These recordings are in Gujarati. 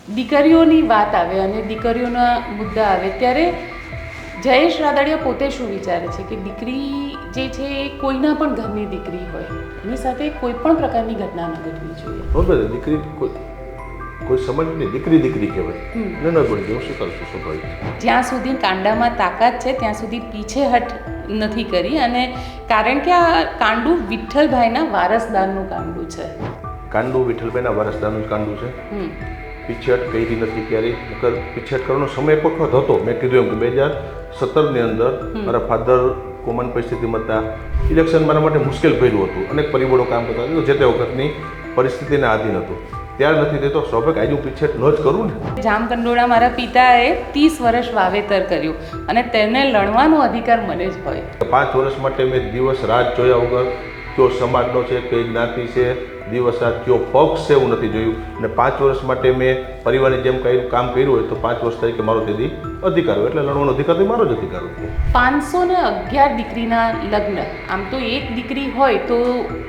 દીકરીઓની વાત આવે અને દીકરીઓના મુદ્દા આવે ત્યારે જયેશ રાદડિયા પોતે શું વિચારે છે કે દીકરી જે છે એ કોઈના પણ ઘરની દીકરી હોય એની સાથે કોઈ પણ પ્રકારની ઘટના ન ઘટવી જોઈએ. બરાબર, દીકરી કોઈ સમજની દીકરી કહેવાય ન બની જવું શું કરશું સ્વાભાવિક. જ્યાં સુધી કાંડામાં તાકાત છે ત્યાં સુધી પીછેહટ નથી કરી અને કારણ કે આ કાંડું વિઠ્ઠલભાઈના વારસદારનું કાંડું છે. કાંડું વિઠ્ઠલભાઈના વારસદારનું કાંડું છે. પીછેહટ કરી નથી ક્યારેય. પીછેહટ કરવાનો સમય એક વખત હતો. મેં કીધું એમ કે 2017ની અંદર મારા ફાધર કોમન પરિસ્થિતિમાં હતા. ઇલેક્શન મારા માટે મુશ્કેલ ભર્યું હતું. અનેક પરિબળો કામ કરતા હતા. જે તે વખતની પરિસ્થિતિને આધીન હતું. ત્યાર નથી દેતો સ્વાભાવિક આજે હું પીછેહટ ન જ કરું ને. જામકંડોળા મારા પિતાએ 30 વર્ષ વાવેતર કર્યું અને તેને લણવાનો અધિકાર મને જ હોય. 5 વર્ષ માટે મેં દિવસ રાત જોયા વગર કયો સમાજનો છે, કઈ જ્ઞાતિ છે, દિવસ રાત કયો પક્ષ છે એવું નથી જોયું. અને 5 વર્ષ માટે મેં પરિવારની જેમ કંઈ કામ કર્યું હોય તો 5 વર્ષ તરીકે મારો તેથી અધિકાર હોય એટલે લણવાનો અધિકાર તો મારો જ અધિકાર હોય. 511 દીકરીના લગ્ન. આમ તો એક દીકરી હોય તો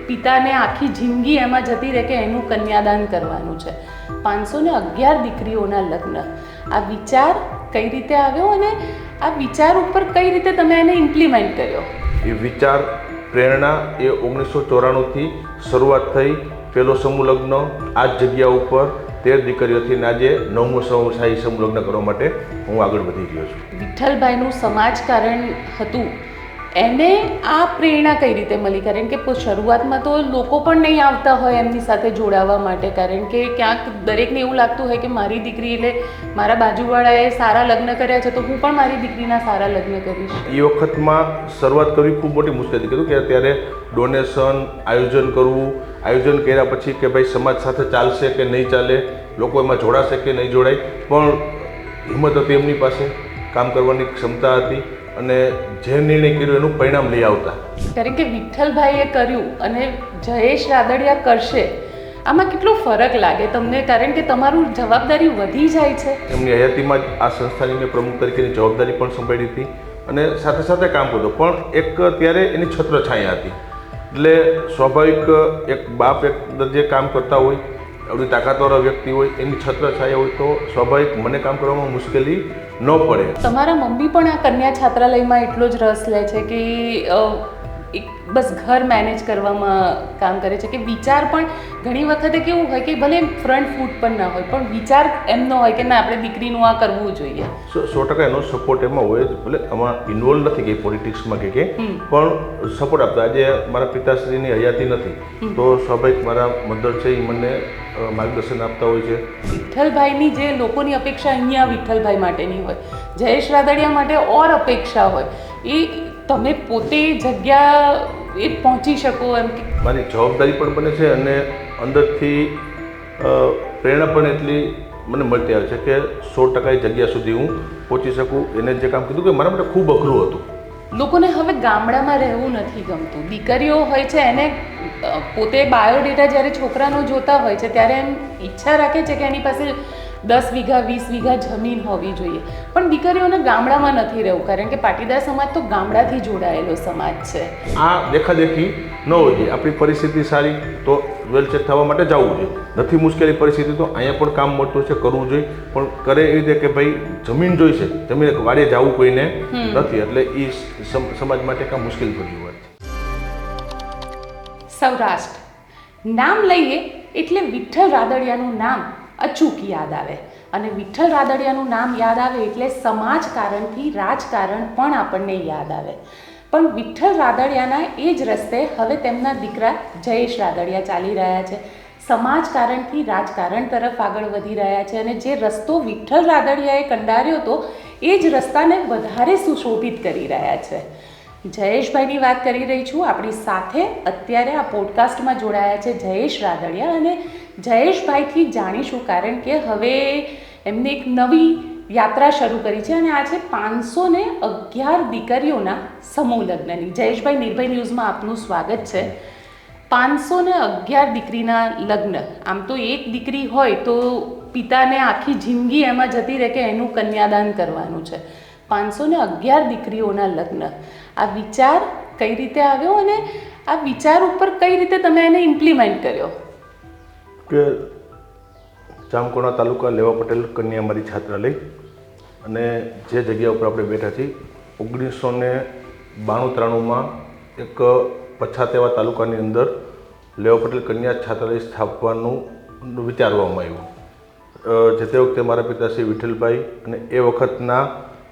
પિતાને આખી જિંદગી એમાં જતી રહે કે એનું કન્યાદાન કરવાનું છે. 511 દીકરીઓના લગ્ન. આ વિચાર કઈ રીતે આવ્યો અને આ વિચાર ઉપર કઈ રીતે તમે એને ઇમ્પ્લિમેન્ટ કર્યો? એ વિચાર પ્રેરણા એ 1994થી શરૂઆત થઈ. પહેલો સમૂહ લગ્ન આ જ જગ્યા ઉપર 13 દીકરીઓથી આજે 9મો શાહી સમૂહ લગ્ન કરવા માટે હું આગળ વધી ગયો છું. વિઠ્ઠલભાઈનું સમાજકારણ હતું એને આ પ્રેરણા કઈ રીતે મળી? કારણ કે શરૂઆતમાં તો લોકો પણ નહીં આવતા હોય એમની સાથે જોડાવા માટે, કારણ કે ક્યાંક દરેકને એવું લાગતું હોય કે મારી દીકરી એટલે મારા બાજુવાળાએ સારા લગ્ન કર્યા છે તો હું પણ મારી દીકરીના સારા લગ્ન કરીશ. એ વખતમાં શરૂઆત કરવી ખૂબ મોટી મુશ્કેલી કીધું કે અત્યારે ડોનેશન આયોજન કરવું, આયોજન કર્યા પછી કે ભાઈ સમાજ સાથે ચાલશે કે નહીં ચાલે, લોકો એમાં જોડાશે કે નહીં જોડાય, પણ હિંમત હતી એમની પાસે, કામ કરવાની ક્ષમતા હતી અને જે નિર્ણય કર્યો એનું પરિણામ લઈ આવતા. કારણ કે વિઠ્ઠલભાઈએ કર્યું અને જયેશ રાદડિયા કરશે, આમાં કેટલો ફરક લાગે તમને? કારણ કે તમારું જવાબદારી વધી જાય છે. એમની હયાતીમાં જ આ સંસ્થાની મેં પ્રમુખ તરીકેની જવાબદારી પણ સંભાળી હતી અને સાથે સાથે કામ કરતો, પણ એક ત્યારે એની છત્રછાયા હતી. એટલે સ્વાભાવિક એક બાપ એક દરજ્જે કામ કરતા હોય, આવડી તાકાતવાળા વ્યક્તિ હોય, એની છત્રછાયા હોય તો સ્વાભાવિક મને કામ કરવામાં મુશ્કેલી ન પડે. તમારા મમ્મી પણ આ કન્યા છાત્રાલયમાં એટલો જ રસ લે છે કે બસ ઘર મેનેજ કરવામાં કામ કરે છે કે વિચાર પણ ઘણી વખતે કેવું હોય કે ભલે ફ્રન્ટ ફૂટ પણ ના હોય પણ વિચાર એમનો હોય કે ના આપણે દીકરીનું આ કરવું જોઈએ. 100% એનો સપોર્ટ એમાં હોય જ. ભલે આમાં ઇન્વોલ્વ નથી કે પોલિટિક્સમાં કે પણ સપોર્ટ આપતા. આજે મારા પિતાશ્રીની હયાતી નથી તો સ્વાભાવિક મારા મધર છે એ મને માર્ગદર્શન આપતા હોય છે. વિઠ્ઠલભાઈની જે લોકોની અપેક્ષા અહીંયા વિઠ્ઠલભાઈ માટેની હોય, જયેશ રાદડિયા માટે ઓર અપેક્ષા હોય, એ તમે પોતે જગ્યા એ પહોંચી શકો એમ કે મારી જવાબદારી પણ બને છે અને અંદરથી પ્રેરણા પણ એટલી મને મળતી આવે છે કે 100% એ જગ્યા સુધી હું પહોંચી શકું. એને જે કામ કીધું કે મારા માટે ખૂબ અઘરું હતું. લોકોને હવે ગામડામાં રહેવું નથી ગમતું. દીકરીઓ હોય છે એને પોતે બાયોડેટા જ્યારે છોકરાનો જોતા હોય છે ત્યારે એમ ઈચ્છા રાખે છે કે એની પાસે 10 વીઘા 20 વીઘા જમીન હોવી જોઈએ, પણ દીકરીઓને ગામડામાં નથી રહેવું કારણ કે પાટીદાર સમાજ તો ગામડાથી જોડાયેલો સમાજ છે. આ દેખાદેખી ન હોવી જોઈએ. આપણી પરિસ્થિતિ સારી તો વેલસેટ થવા માટે જવું જોઈએ. નથી મુશ્કેલી પરિસ્થિતિ તો અહીંયા પણ કામ મળતું છે, કરવું જોઈએ, પણ કરે એ રીતે કે ભાઈ જમીન જોઈશે, જમીન વાડીએ જવું કોઈને નથી, એટલે એ સમાજ માટે કામ મુશ્કેલ પડ્યું હોય. સૌરાષ્ટ્ર નામ લઈએ એટલે વિઠ્ઠલ રાદડિયાનું નામ અચૂક યાદ આવે અને વિઠ્ઠલ રાદડિયાનું નામ યાદ આવે એટલે સમાજકારણથી રાજકારણ પણ આપણને યાદ આવે. પણ વિઠ્ઠલ રાદડિયાના એ જ રસ્તે હવે તેમના દીકરા જયેશ રાદડિયા ચાલી રહ્યા છે. સમાજકારણથી રાજકારણ તરફ આગળ વધી રહ્યા છે અને જે રસ્તો વિઠ્ઠલ રાદડિયાએ કંડાર્યો હતો એ જ રસ્તાને વધારે સુશોભિત કરી રહ્યા છે. જયેશભાઈની વાત કરી રહી છું. આપણી સાથે અત્યારે આ પોડકાસ્ટમાં જોડાયા છે જયેશ રાદડિયા અને જયેશભાઈથી જાણીશું કારણ કે હવે એમને એક નવી યાત્રા શરૂ કરી છે અને આ છે 511 દીકરીઓના સમૂહ લગ્નની. જયેશભાઈ, નિર્ભય ન્યૂઝમાં આપનું સ્વાગત છે. 511 દીકરીના લગ્ન. આમ તો એક દીકરી હોય તો પિતાને આખી જિંદગી એમાં જતી રહે કે એનું કન્યાદાન કરવાનું છે. 511 દીકરીઓના લગ્ન. આ વિચાર કઈ રીતે આવ્યો અને આ વિચાર ઉપર કઈ રીતે તમે એને ઇમ્પ્લિમેન્ટ કર્યો? કે જામકુંડા તાલુકા લેવા પટેલ કન્યામારી છાત્રાલય અને જે જગ્યા ઉપર આપણે બેઠા છીએ 1992-93માં એક પછાત એવા તાલુકાની અંદર લેવા પટેલ કન્યા છાત્રાલય સ્થાપવાનું વિચારવામાં આવ્યું. જે તે વખતે મારા પિતાશ્રી વિઠ્ઠલભાઈ અને એ વખતના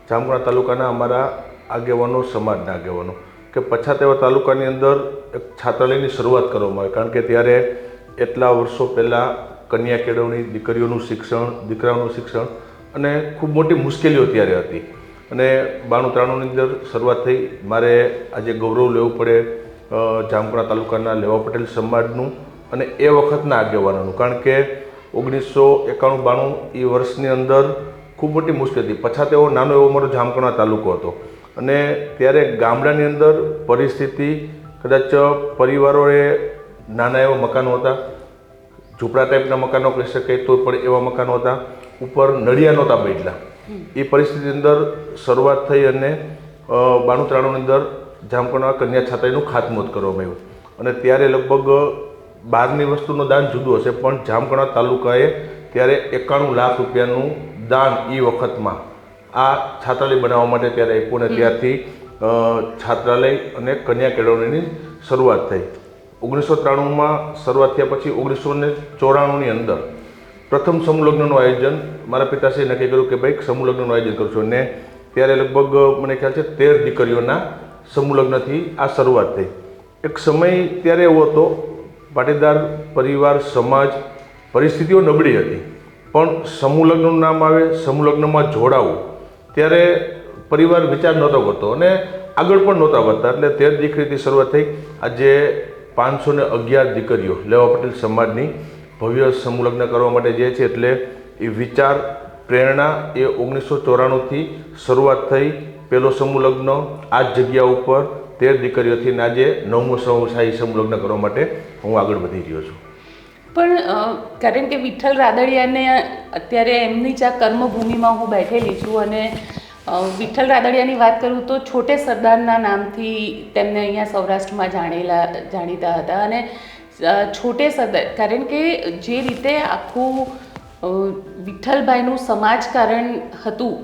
જામકુંડા તાલુકાના અમારા આગેવાનો, સમાજના આગેવાનો કે પછાત એવા તાલુકાની અંદર એક છાત્રાલયની શરૂઆત કરવામાં આવી. કારણ કે ત્યારે એટલા વર્ષો પહેલાં કન્યા કેળવણી, દીકરીઓનું શિક્ષણ, દીકરાઓનું શિક્ષણ અને ખૂબ મોટી મુશ્કેલીઓ ત્યારે હતી. અને 92-93ની અંદર શરૂઆત થઈ. મારે આજે ગૌરવ લેવું પડે જામકુંડા તાલુકાના લેવા પટેલ સમાજનું અને એ વખતના આગેવાનોનું. કારણ કે 1991-92 એ વર્ષની અંદર ખૂબ મોટી મુશ્કેલી હતી. પછાત એવો નાનો એવો અમારો જામકુંડા તાલુકો હતો અને ત્યારે ગામડાની અંદર પરિસ્થિતિ કદાચ પરિવારોએ નાના એવા મકાનો હતા, ઝૂંપડા ટાઈપના મકાનો કહી શકાય તો પણ એવા મકાનો હતા, ઉપર નળિયા નહોતા બેઠલા. એ પરિસ્થિતિ અંદર શરૂઆત થઈ અને 92-93ની અંદર જામકુંડા કન્યા છાત્રાલયનું ખાતમુહૂર્ત કરવામાં આવ્યું. અને ત્યારે લગભગ બહારની વસ્તુનું દાન જુદું હશે પણ જામકુંડા તાલુકાએ ત્યારે 91 લાખ રૂપિયાનું દાન એ વખતમાં આ છાત્રાલય બનાવવા માટે ત્યારે આપ્યું. અને ત્યારથી છાત્રાલય અને કન્યા કેળવણીની શરૂઆત થઈ. 1993માં શરૂઆત થયા પછી 1994ની અંદર પ્રથમ સમૂહ લગ્નનું આયોજન મારા પિતાશ્રીએ નક્કી કર્યું કે ભાઈ સમૂહ લગ્નનું આયોજન કરશું. અને ત્યારે લગભગ મને ખ્યાલ છે 13 દીકરીઓના સમૂહ લગ્નથી આ શરૂઆત થઈ. એક સમય ત્યારે એવો હતો, પાટીદાર પરિવાર, સમાજ, પરિસ્થિતિઓ નબળી હતી પણ સમૂહ લગ્નનું નામ આવે, સમૂહ લગ્નમાં જોડાવું ત્યારે પરિવાર વિચાર નહોતો કરતો અને આગળ પણ નહોતા વધતા. એટલે 13 દીકરીથી શરૂઆત થઈ. આજે 511 દીકરીઓ લેવા પટેલ સમાજની ભવ્ય સમૂહ લગ્ન કરવા માટે જાય છે. એટલે એ વિચાર, પ્રેરણા એ 1994થી શરૂઆત થઈ. પહેલો સમૂહ લગ્ન આ જ જગ્યા ઉપર 13 દીકરીઓથી આજે 9મો શાહી સમૂહ લગ્ન કરવા માટે હું આગળ વધી રહ્યો છું. પણ કારણ કે વિઠ્ઠલ રાદડિયાને અત્યારે એમની જ આ કર્મભૂમિમાં હું બેઠેલી છું અને વિઠ્ઠલ રાદડિયાની વાત કરું તો છોટે સરદારના નામથી તેમને અહીંયા સૌરાષ્ટ્રમાં જાણીતા હતા. અને છોટે સરદાર કારણ કે જે રીતે આખું વિઠ્ઠલભાઈનું સમાજકારણ હતું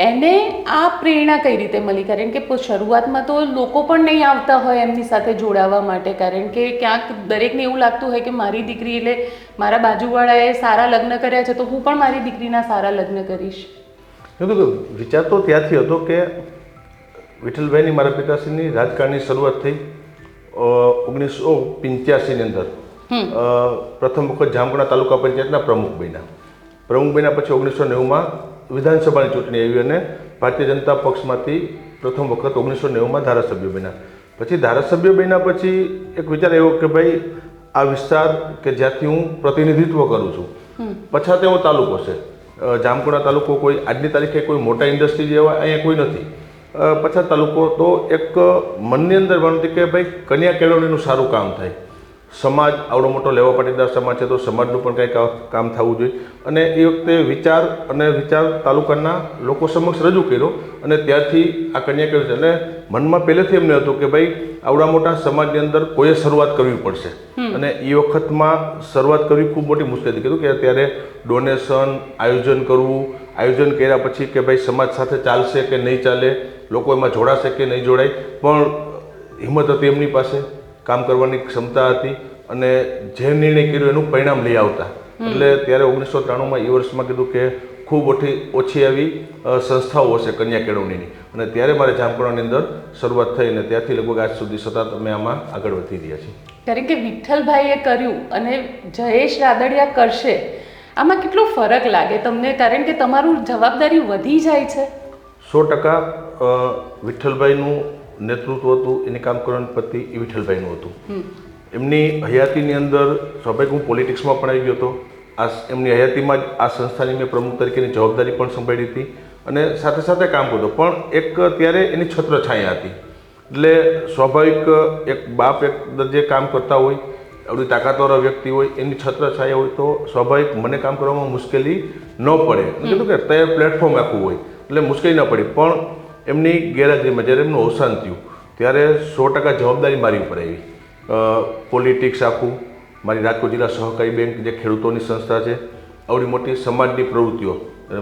એને આ પ્રેરણા કઈ રીતે મળી? કારણ કે શરૂઆતમાં તો લોકો પણ નહીં આવતા હોય એમની સાથે જોડાવા માટે. કારણ કે ક્યાંક દરેકને એવું લાગતું હોય કે મારી દીકરી એટલે મારા બાજુવાળાએ સારા લગ્ન કર્યા છે તો હું પણ મારી દીકરીના સારા લગ્ન કરીશ. વિચાર તો ત્યાંથી હતો કે વિઠ્ઠલભાઈની, મારા પિતાશ્રીની રાજકારણની શરૂઆત થઈ 1985ની અંદર. પ્રથમ વખત જામકુંડા તાલુકા પંચાયતના પ્રમુખ બન્યા. પછી 1990માં વિધાનસભાની ચૂંટણી આવી અને ભારતીય જનતા પક્ષમાંથી પ્રથમ વખત 1990માં ધારાસભ્ય બન્યા. પછી ધારાસભ્ય બન્યા પછી એક વિચાર એવો કે ભાઈ આ વિસ્તાર કે જ્યાંથી હું પ્રતિનિધિત્વ કરું છું, પછાત એવો તાલુકો છે. જામકુંડા તાલુકો કોઈ આજની તારીખે કોઈ મોટા ઇન્ડસ્ટ્રી જેવા અહીંયા કોઈ નથી. પછાત તાલુકો તો એક મનની અંદર બનતી કે ભાઈ કન્યા કેળવણીનું સારું કામ થાય. સમાજ આવડો મોટો લેવા પાટીદાર સમાજ છે તો સમાજનું પણ કંઈક કામ થવું જોઈએ. અને એ વખતે વિચાર તાલુકાના લોકો સમક્ષ રજૂ કર્યો અને ત્યારથી આ કન્યા કેળવણી. અને મનમાં પહેલેથી એમને હતું કે ભાઈ આવડા મોટા સમાજની અંદર કોઈએ શરૂઆત કરવી પડશે. અને એ વખતમાં શરૂઆત કરવી ખૂબ મોટી મુશ્કેલી. કીધું કે ત્યારે ડોનેશન, આયોજન કરવું, આયોજન કર્યા પછી કે ભાઈ સમાજ સાથે ચાલશે કે નહીં ચાલે, લોકો એમાં જોડાશે કે નહીં જોડાય, પણ હિંમત હતી એમની પાસે, કામ કરવાની ક્ષમતા હતી અને જે નિર્ણય કર્યો એનું પરિણામ લઈ આવતા. એટલે ત્યારે 1993માં એ વર્ષમાં કીધું કે ખૂબ ઓછી આવી સંસ્થાઓ હશે કન્યા કેળવણીની. અને ત્યારે મારે જામકુંડાની અંદર શરૂઆત થઈ અને ત્યાંથી લગભગ આજ સુધી સતત અમે આમાં આગળ વધી રહ્યા છીએ. કારણ કે વિઠ્ઠલભાઈએ કર્યું અને જયેશ રાદડિયા કરશે, આમાં કેટલો ફરક લાગે તમને? કારણ કે તમારું જવાબદારી વધી જાય છે. 100% વિઠ્ઠલભાઈનું નેતૃત્વ હતું, એને કામ કરવાની પદ્ધતિ એ વિઠ્ઠલભાઈનું હતું. એમની હયાતીની અંદર સ્વાભાવિક હું પોલિટિક્સમાં પણ આવી ગયો હતો. એમની હયાતીમાં જ આ સંસ્થાની મેં પ્રમુખ તરીકેની જવાબદારી પણ સંભાળી હતી અને સાથે સાથે કામ કરતો. પણ એક ત્યારે એની છત્રછાયા હતી. એટલે સ્વાભાવિક એક બાપ એક દરજ્જે કામ કરતા હોય, આવડી તાકાતવાળા વ્યક્તિ હોય, એની છત્રછાયા હોય તો સ્વાભાવિક મને કામ કરવામાં મુશ્કેલી ન પડે. કીધું કે તૈયાર પ્લેટફોર્મ આખું હોય એટલે મુશ્કેલી ન પડી. પણ એમની ગેરહાજરીમાં જ્યારે એમનું અવસાન થયું ત્યારે 100% જવાબદારી મારી ઉપર આવી. પોલિટિક્સ આખું, મારી રાજકોટ જિલ્લા સહકારી બેંક જે ખેડૂતોની સંસ્થા છે આવડી મોટી સમાજની પ્રવૃત્તિઓ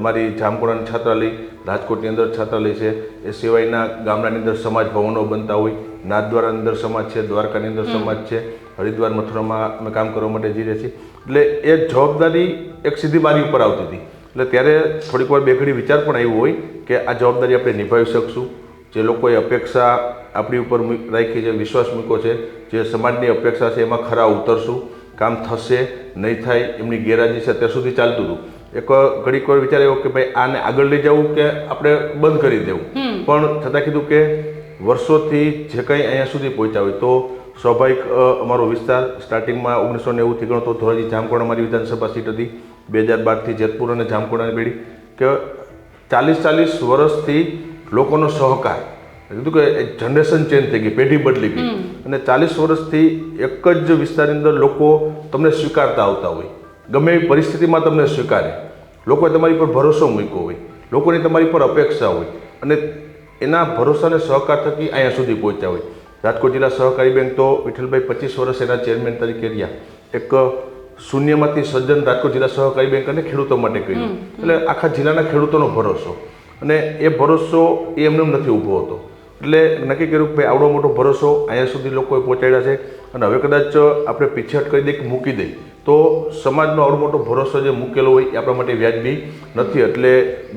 મારી જામકુંડાની છાત્રાલય, રાજકોટની અંદર છાત્રાલય છે, એ સિવાયના ગામડાની અંદર સમાજ ભવનો બનતા હોય, નાથદ્વારાની અંદર સમાજ છે, દ્વારકાની અંદર સમાજ છે, હરિદ્વાર મથુરામાં અમે કામ કરવા માટે જઈ રહ્યા છીએ. એટલે એ જવાબદારી એક સીધી મારી ઉપર આવતી હતી. એટલે ત્યારે થોડીક વાર બે ઘડી વિચાર પણ આવ્યો હોય કે આ જવાબદારી આપણે નિભાવી શકશું, જે લોકોએ અપેક્ષા આપણી ઉપર રાખી છે, વિશ્વાસ મૂક્યો છે, જે સમાજની અપેક્ષા છે એમાં ખરા ઉતરશું, કામ થશે નહીં થાય એમની ગેરહાજરી છે અત્યાર સુધી ચાલતું હતું. એક ઘડીક વાર વિચાર આવ્યો કે ભાઈ આને આગળ લઈ જવું કે આપણે બંધ કરી દેવું, પણ છતાં કીધું કે વર્ષોથી જે કંઈ અહીંયા સુધી પહોંચ્યા હોય તો સ્વાભાવિક અમારો વિસ્તાર સ્ટાર્ટિંગમાં 1990થી ગણો તો ધોરાજી જામકુંડા મારી વિધાનસભા સીટ હતી, 2012થી જેતપુર અને જામકુંડાની પેઢી, કે 40 વર્ષથી લોકોનો સહકાર, કીધું કે જનરેશન ચેન્જ થઈ ગઈ, પેઢી બદલી ગઈ, અને 40 વર્ષથી એક જ વિસ્તારની અંદર લોકો તમને સ્વીકારતા આવતા હોય, ગમે એવી પરિસ્થિતિમાં તમને સ્વીકારે, લોકોએ તમારી પર ભરોસો મૂક્યો હોય, લોકોની તમારી પર અપેક્ષા હોય, અને એના ભરોસાને સહકાર થકી અહીંયા સુધી પહોંચ્યા હોય. રાજકોટ જિલ્લા સહકારી બેંક તો વિઠ્ઠલભાઈ 25 વર્ષ એના ચેરમેન તરીકે રહ્યા, એક શૂન્યમાંથી સર્જન રાજકોટ જિલ્લા સહકારી બેંક અને ખેડૂતો માટે કર્યું. એટલે આખા જિલ્લાના ખેડૂતોનો ભરોસો, અને એ ભરોસો એ એમને નથી ઊભો હતો. એટલે નક્કી કર્યું કે ભાઈ આવડો મોટો ભરોસો અહીંયા સુધી લોકોએ પહોંચાડ્યા છે, અને હવે કદાચ આપણે પીછેહટ કરી દઈએ કે મૂકી દઈએ તો સમાજનો આવડો મોટો ભરોસો જે મૂકેલો હોય એ આપણા માટે વ્યાજબી નથી. એટલે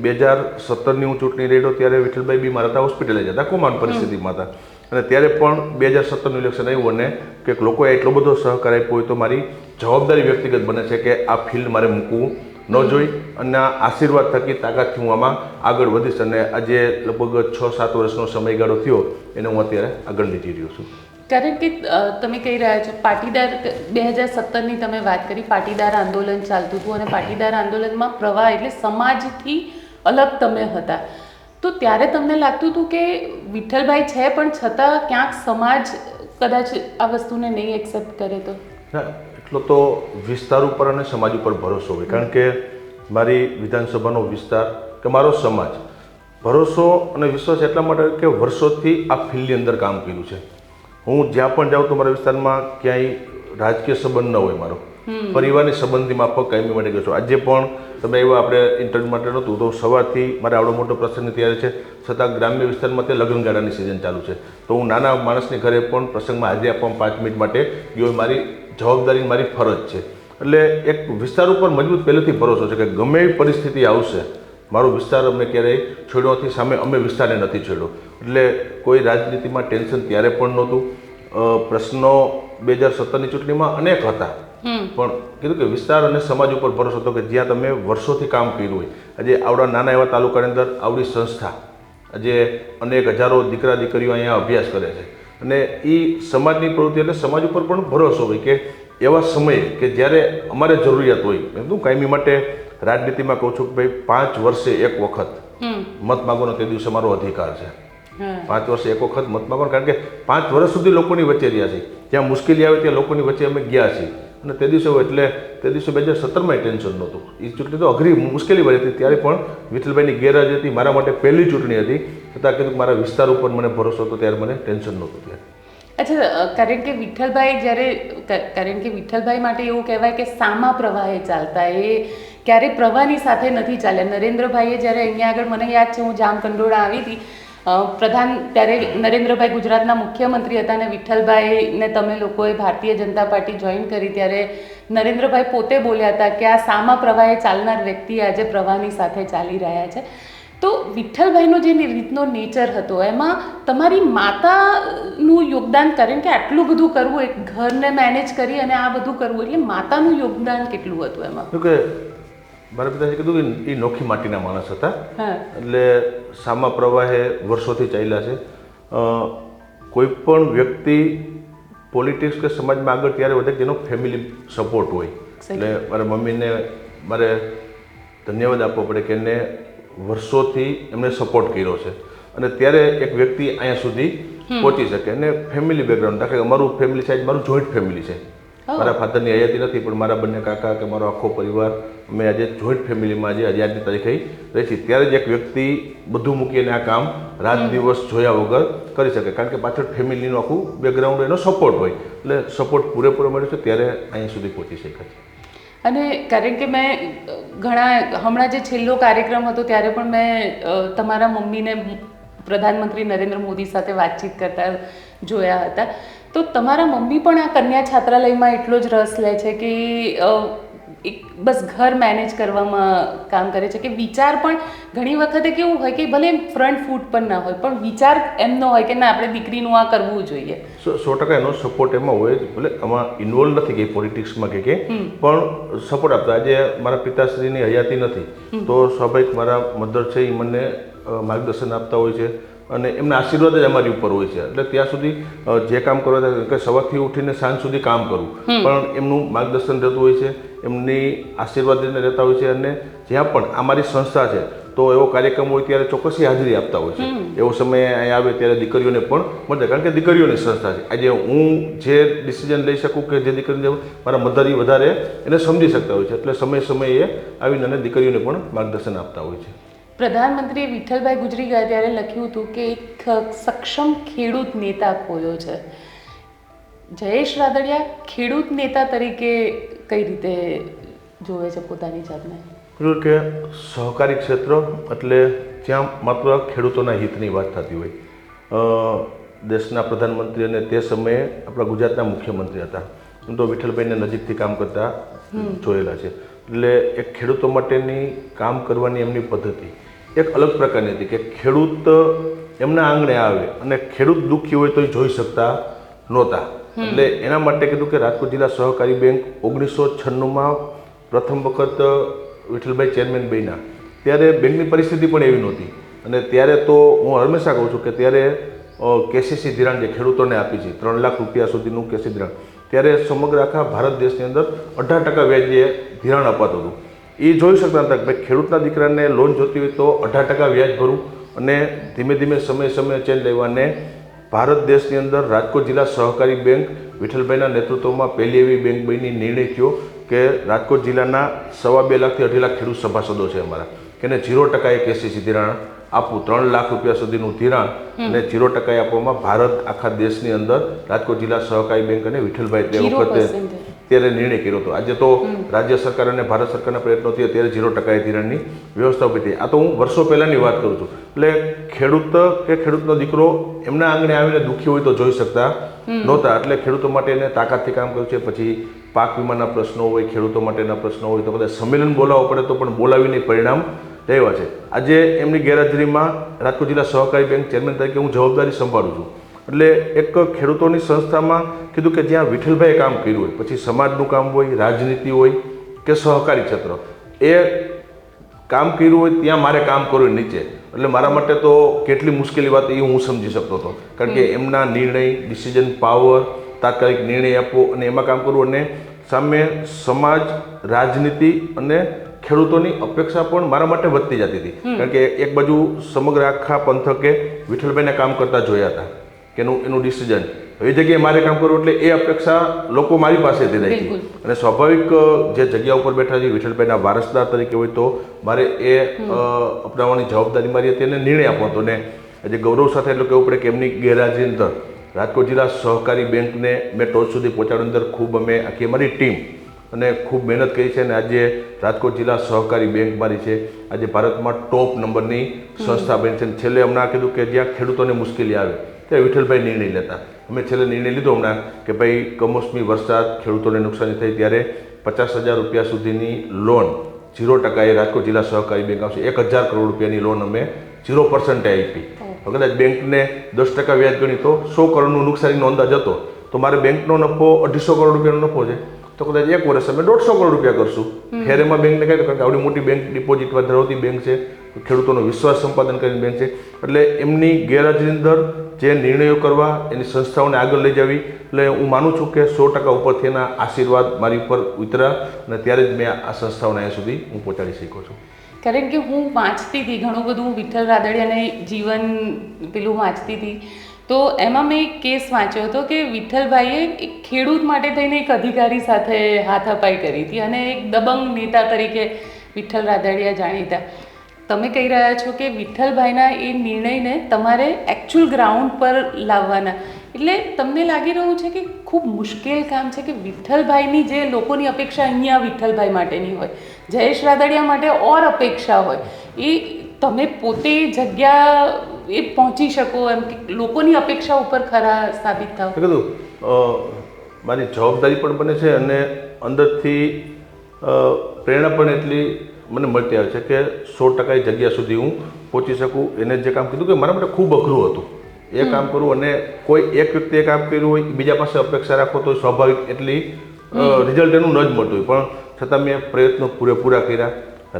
2017ની હું ચૂંટણી રેડ્યો ત્યારે વિઠ્ઠલભાઈ બી મારા હતા, હોસ્પિટલે જતા, કોમાન પરિસ્થિતિમાં હતા, અને ત્યારે પણ 2017નું ઇલેક્શન આવ્યું અને કે લોકોએ એટલો બધો સહકાર આપ્યો હોય તો મારી જવાબદારી વ્યક્તિગત બને છે કે આ ફિલ્ડ મારે મૂકવું ન જોઈ, અને આ આશીર્વાદ થકી તાકાતથી હું આમાં આગળ વધીશ. અને આજે લગભગ 6-7 વર્ષનો સમયગાળો થયો એને હું અત્યારે આગળ લઈ જઈ રહ્યો છું. કારણ કે તમે કહી રહ્યા છો પાટીદાર 2017ની તમે વાત કરી, પાટીદાર આંદોલન ચાલતું હતું અને પાટીદાર આંદોલનમાં પ્રવાહ એટલે સમાજથી અલગ તમે હતા, તો ત્યારે તમને લાગતું હતું કે વિઠ્ઠલભાઈ છે પણ છતાં ક્યાંક સમાજ કદાચ આ વસ્તુને નહીં એક્સેપ્ટ કરે? તો ના, એટલો તો વિસ્તાર ઉપર અને સમાજ ઉપર ભરોસો હોય, કારણ કે મારી વિધાનસભાનો વિસ્તાર કે મારો સમાજ, ભરોસો અને વિશ્વાસ એટલા માટે કે વર્ષોથી આ ફિલ્ડની અંદર કામ કર્યું છે. હું જ્યાં પણ જાઉં તો મારા વિસ્તારમાં ક્યાંય રાજકીય સંબંધ ન હોય, મારો પરિવારની સંબંધથી માફક કાયમી માટે ગયો છું. આજે પણ તમે એવા આપણે ઇન્ટરવ્યૂ માટે નહોતું તો સવારથી મારે આવડો મોટો પ્રસંગ તૈયાર છે, છતાં ગ્રામ્ય વિસ્તારમાં તે લગ્નગાળાની સિઝન ચાલુ છે, તો હું નાના માણસની ઘરે પણ પ્રસંગમાં હાજરી આપવામાં 5 મિનિટ માટે ગયો, મારી જવાબદારી, મારી ફરજ છે. એટલે એક વિસ્તાર ઉપર મજબૂત પહેલેથી ભરોસો છે કે ગમે એવી પરિસ્થિતિ આવશે, મારો વિસ્તાર અમને ક્યારેય છોડ્યો નથી, સામે અમે વિસ્તારને નથી છોડ્યો. એટલે કોઈ રાજનીતિમાં ટેન્શન ત્યારે પણ નહોતું. પ્રશ્નો 2017ની ચૂંટણીમાં અનેક હતા, પણ કીધું કે વિસ્તાર અને સમાજ ઉપર ભરોસો હતો કે જ્યાં તમે વર્ષોથી કામ કર્યું હોય. આજે આવડા નાના એવા તાલુકાની અંદર આવડી સંસ્થા, આજે અનેક હજારો દીકરા દીકરીઓ અહીંયા અભ્યાસ કરે છે, અને એ સમાજની પ્રવૃત્તિ એટલે સમાજ ઉપર પણ ભરોસો હોય કે એવા સમયે કે જ્યારે અમારે જરૂરિયાત હોય, હું કાયમી માટે રાજનીતિમાં કહું છું કે ભાઈ 5 વર્ષે એક વખત મત માગવાનો તે દિવસે મારો અધિકાર છે. 5 વર્ષે એક વખત મત માગવાનો, કારણ કે 5 વર્ષ સુધી લોકોની વચ્ચે રહ્યા છે, જ્યાં મુશ્કેલી આવે ત્યાં લોકોની વચ્ચે અમે ગયા છીએ, અને તે દિવસે એટલે તે દિવસે 2017માં ટેન્શન નહોતું. એ ચૂંટણી તો અઘરી મુશ્કેલી વાળી હતી, ત્યારે પણ વિઠ્ઠલભાઈની ગેરહાજરી હતી, મારા માટે પહેલી ચૂંટણી હતી, છતાં કીધું મારા વિસ્તાર ઉપર મને ભરોસો હતો, ત્યારે મને ટેન્શન નહોતું ત્યારે. અચ્છા, કારણ કે વિઠ્ઠલભાઈ માટે એવું કહેવાય કે સામા પ્રવાહે ચાલતા, એ ક્યારેય પ્રવાહની સાથે નથી ચાલ્યા. નરેન્દ્રભાઈએ જ્યારે અહીંયા આગળ, મને યાદ છે હું જામકંડોળા આવી હતી, ત્યારે નરેન્દ્રભાઈ ગુજરાતના મુખ્યમંત્રી હતા અને વિઠ્ઠલભાઈને તમે લોકોએ ભારતીય જનતા પાર્ટી જોઈન કરી, ત્યારે નરેન્દ્રભાઈ પોતે બોલ્યા હતા કે આ સામા પ્રવાહે ચાલનાર વ્યક્તિ આજે પ્રવાહની સાથે ચાલી રહ્યા છે. તો વિઠ્ઠલભાઈનો જે રીતનો નેચર હતો એમાં તમારી માતાનું યોગદાન, કારણ કે આટલું બધું કરવું, એક ઘરને મેનેજ કરી અને આ બધું કરવું, એટલે માતાનું યોગદાન કેટલું હતું એમાં? કે મારા પિતાજી કીધું કે એ નોખી માટીના માણસ હતા, એટલે સામા પ્રવાહે વર્ષોથી ચાલ્યા છે. કોઈ પણ વ્યક્તિ પોલિટિક્સ કે સમાજમાં આગળ ત્યારે વધે જેનો ફેમિલી સપોર્ટ હોય. એટલે મારા મમ્મીને મારે ધન્યવાદ આપવો પડે કે એને વર્ષોથી એમને સપોર્ટ કર્યો છે, અને ત્યારે એક વ્યક્તિ અહીંયા સુધી પહોંચી શકે. અને ફેમિલી બેકગ્રાઉન્ડ, દાખલા કે અમારું ફેમિલી સાઈઝ મારું જોઈન્ટ ફેમિલી છે, મારા ફાધરની હયાતી નથી, પણ મારા બંને કાકા કે મારો આખો પરિવાર અમે આજે જોઈન્ટ ફેમિલીમાં આજની તારીખે રહી છીએ. ત્યારે જ એક વ્યક્તિ બધું મૂકીને આ કામ રાત દિવસ જોયા વગર કરી શકે, કારણ કે પાછળ ફેમિલીનું આખું બેકગ્રાઉન્ડ એનો સપોર્ટ હોય, એટલે સપોર્ટ પૂરેપૂરો મળ્યો છે, ત્યારે અહીંયા સુધી પહોંચી શકાય છે. અને કારણ કે મેં હમણાં જે છેલ્લો કાર્યક્રમ હતો ત્યારે પણ મેં તમારા મમ્મીને પ્રધાનમંત્રી નરેન્દ્ર મોદી સાથે વાતચીત કરતા જોયા હતા. તો તમારા મમ્મી પણ આ કન્યા છાત્રાલયમાં એટલો જ રસ લે છે કે બસ ઘર મેનેજ કરવામાં કામ કરે છે, કે વિચાર પણ ઘણી વખતે કેવું હોય કે ભલે ફ્રન્ટ ફૂટ પણ ના હોય પણ વિચાર એમનો હોય કે ના આપણે દીકરીનું આ કરવું જોઈએ. 100% એનો સપોર્ટ એમાં હોય જ, ભલે આમાં ઇન્વોલ્વ નથી કે પોલિટિક્સમાં કે પણ સપોર્ટ આપતા. આજે મારા પિતાશ્રીની હયાતી નથી તો સ્વાભાવિક મારા મધર છે એ મને માર્ગદર્શન આપતા હોય છે અને એમના આશીર્વાદ જ અમારી ઉપર હોય છે. એટલે ત્યાં સુધી જે કામ કરવા કે સવારથી ઉઠીને સાંજ સુધી કામ કરવું પણ એમનું માર્ગદર્શન રહેતું હોય છે, એમની આશીર્વાદ રહેતા હોય છે. અને જ્યાં પણ અમારી સંસ્થા છે તો એવો કાર્યક્રમ હોય ત્યારે ચોક્કસ હાજરી આપતા હોય છે. એવો સમય અહીં આવે ત્યારે દીકરીઓને પણ મળે, કારણ કે દીકરીઓની સંસ્થા છે. આજે હું જે ડિસિઝન લઈ શકું કે જે દીકરીને મારા મધર વધારે એને સમજી શકતા હોય છે, એટલે સમયે આવીને અને દીકરીઓને પણ માર્ગદર્શન આપતા હોય છે. પ્રધાનમંત્રીએ વિઠ્ઠલભાઈ ગુજરી ગયા ત્યારે લખ્યું હતું કે એક સક્ષમ ખેડૂત નેતા ખોયો છે. જયેશ રાદડિયા ખેડૂત નેતા તરીકે કઈ રીતે જોવે છે પોતાની જાતને? કે સહકારી ક્ષેત્ર એટલે જ્યાં માત્ર ખેડૂતોના હિતની વાત થતી હોય. દેશના પ્રધાનમંત્રી અને તે સમયે આપણા ગુજરાતના મુખ્યમંત્રી હતા, હું તો વિઠ્ઠલભાઈને નજીકથી કામ કરતા જોયેલા છે. એટલે એક ખેડૂતો માટેની કામ કરવાની એમની પદ્ધતિ એક અલગ પ્રકારની હતી કે ખેડૂત એમના આંગણે આવે અને ખેડૂત દુઃખી હોય તો એ જોઈ શકતા નહોતા. એટલે એના માટે કીધું કે રાજકોટ જિલ્લા સહકારી બેંક 1996માં પ્રથમ વખત વિઠ્ઠલભાઈ ચેરમેન બન્યા ત્યારે બેંકની પરિસ્થિતિ પણ એવી નહોતી. અને ત્યારે તો હું હંમેશા કહું છું કે ત્યારે કેસીસી ધિરાણ જે ખેડૂતોને આપી છે 3 લાખ રૂપિયા સુધીનું કેસી ધિરાણ, ત્યારે સમગ્ર આખા ભારત દેશની અંદર 18% વ્યાજે ધિરાણ અપાતું હતું. એ જોઈ શકતા હતા કે ભાઈ ખેડૂતના દીકરાને લોન જોતી હોય તો 18% વ્યાજ ભરવું અને ધીમે ધીમે સમય ચેન્જ લેવાને ભારત દેશની અંદર રાજકોટ જિલ્લા સહકારી બેંક વિઠ્ઠલભાઈના નેતૃત્વમાં પહેલી એવી બેંક બની. નિર્ણય થયો કે રાજકોટ જિલ્લાના 2.5 લાખથી 2.5 લાખ ખેડૂત સભાસદો છે અમારા, કે એને 0% કેસીસી ધિરાણ આપવું, 3 લાખ રૂપિયા સુધીનું ધિરાણ અને 0% આપવામાં ભારત આખા દેશની અંદર રાજકોટ જિલ્લા સહકારી બેંક અને વિઠ્ઠલભાઈ તે વખતે ત્યારે નિર્ણય કર્યો હતો. આજે તો રાજ્ય સરકાર અને ભારત સરકારના પ્રયત્નો થયા ત્યારે 0% ધિરાણની વ્યવસ્થા ઊભી થઈ. આ તો હું વર્ષો પહેલાંની વાત કરું છું. એટલે ખેડૂત કે ખેડૂતનો દીકરો એમના આંગણે આવીને દુઃખી હોય તો જોઈ શકતા નહોતા. એટલે ખેડૂતો માટે એને તાકાતથી કામ કર્યું છે. પછી પાક વીમાના પ્રશ્નો હોય, ખેડૂતો માટેના પ્રશ્નો હોય તો બધા સંમેલન બોલાવવું પડે તો પણ બોલાવીને પરિણામ લેવા છે. આજે એમની ગેરહાજરીમાં રાજકોટ જિલ્લા સહકારી બેંક ચેરમેન તરીકે હું જવાબદારી સંભાળું છું. એટલે એક ખેડૂતોની સંસ્થામાં કીધું કે જ્યાં વિઠ્ઠલભાઈએ કામ કર્યું હોય, પછી સમાજનું કામ હોય, રાજનીતિ હોય કે સહકારી ક્ષેત્ર, એ કામ કર્યું હોય ત્યાં મારે કામ કરવું નીચે. એટલે મારા માટે તો કેટલી મુશ્કેલી વાત એ હું સમજી શકતો હતો, કારણ કે એમના નિર્ણય, ડિસિઝન પાવર, તાત્કાલિક નિર્ણય આપવો અને એમાં કામ કરવું, અને સામે સમાજ, રાજનીતિ અને ખેડૂતોની અપેક્ષા પણ મારા માટે વધતી જતી હતી. કારણ કે એક બાજુ સમગ્ર આખા પંથકે વિઠ્ઠલભાઈને કામ કરતા જોયા હતા કે એનું ડિસિઝન, એ જગ્યાએ મારે કામ કરવું એટલે એ અપેક્ષા લોકો મારી પાસેથી રાખી. અને સ્વાભાવિક જે જગ્યા ઉપર બેઠા છે વિઠ્ઠલભાઈના વારસદાર તરીકે હોય તો મારે એ અપનાવવાની જવાબદારી મારી હતી અને નિર્ણય આપવો હતો. ને આજે ગૌરવ સાથે એટલું કહેવું પડે કે એમની ગેરહાજરી અંદર રાજકોટ જિલ્લા સહકારી બેંકને મેં ટોચ સુધી પહોંચાડવાની અંદર ખૂબ અમે આખી અમારી ટીમ અને ખૂબ મહેનત કરી છે. અને આજે રાજકોટ જિલ્લા સહકારી બેંક મારી છે આજે ભારતમાં ટોપ નંબરની સંસ્થા બની છે. છેલ્લે હમણાં કીધું કે જ્યાં ખેડૂતોને મુશ્કેલી આવે ત્યારે વિઠ્ઠલભાઈ નિર્ણય લેતા. અમે છેલ્લે નિર્ણય લીધો હમણાં કે ભાઈ કમોસમી વરસાદ, ખેડૂતોને નુકસાની થઈ ત્યારે 50,000 રૂપિયા સુધીની લોન 0% એ રાજકોટ જિલ્લા સહકારી બેંક આવશે. 1,000 કરોડ રૂપિયાની લોન અમે 0% આપી. કદાચ બેંકને 10% વ્યાજ ગણી તો 100 કરોડનું નુકસાનીનો અંદાજ હતો, તો મારે બેંકનો નફો 250 કરોડ રૂપિયાનો નફો છે, તો કદાચ એક વર્ષ અમે 150 કરોડ રૂપિયા કરશું. ખેર એમાં બેંકને કહે, કારણ કે આવડી મોટી બેંક ડિપોઝિટ ધરાવતી બેંક છે, ખેડૂતોનો વિશ્વાસ સંપાદન કરીને બેંક છે. એટલે એમની ગેરહાજરી અંદર જે નિર્ણયો કરવા, એની સંસ્થાઓને આગળ લઈ જવી, એટલે હું માનું છું કે 100% ઉપરથી એના આશીર્વાદ મારી ઉપર ઉતર્યા અને ત્યારે જ મેં આ સંસ્થાઓને અહીંયા સુધી હું પહોંચાડી શક્યો છું. કારણ કે હું વાંચતી હતી ઘણું બધું વિઠ્ઠલ રાદડિયાને જીવન પેલું વાંચતી હતી, તો એમાં મેં એક કેસ વાંચ્યો હતો કે વિઠ્ઠલભાઈએ એક ખેડૂત માટે થઈને એક અધિકારી સાથે હાથાપાઈ કરી હતી અને એક દબંગ નેતા તરીકે વિઠ્ઠલ રાદડિયા જાણીતા. તમે કહી રહ્યા છો કે વિઠ્ઠલભાઈના એ નિર્ણયને તમારે એકચ્યુઅલ ગ્રાઉન્ડ પર લાવવાના, એટલે તમને લાગી રહ્યું છે કે ખૂબ મુશ્કેલ કામ છે કે વિઠ્ઠલભાઈની જે લોકોની અપેક્ષા અહીંયા વિઠ્ઠલભાઈ માટેની હોય, જયેશ રાદડિયા માટે ઓર અપેક્ષા હોય, એ તમે પોતે જગ્યા એ પહોંચી શકો એમ કે લોકોની અપેક્ષા ઉપર ખરા સાબિત થાવ? કીધું મારી જવાબદારી પણ બને છે અને અંદરથી પ્રેરણા પણ એટલી મને મળતી આવે છે કે 100% એ જગ્યા સુધી હું પહોંચી શકું. એને જે કામ કીધું કે મારા માટે ખૂબ અઘરું હતું એ કામ કરવું, અને કોઈ એક વ્યક્તિએ કામ કર્યું હોય બીજા પાસે અપેક્ષા રાખો તો સ્વાભાવિક એટલી રિઝલ્ટ એનું ન જ મળતું હોય, પણ છતાં મેં પ્રયત્નો પૂરેપૂરા કર્યા.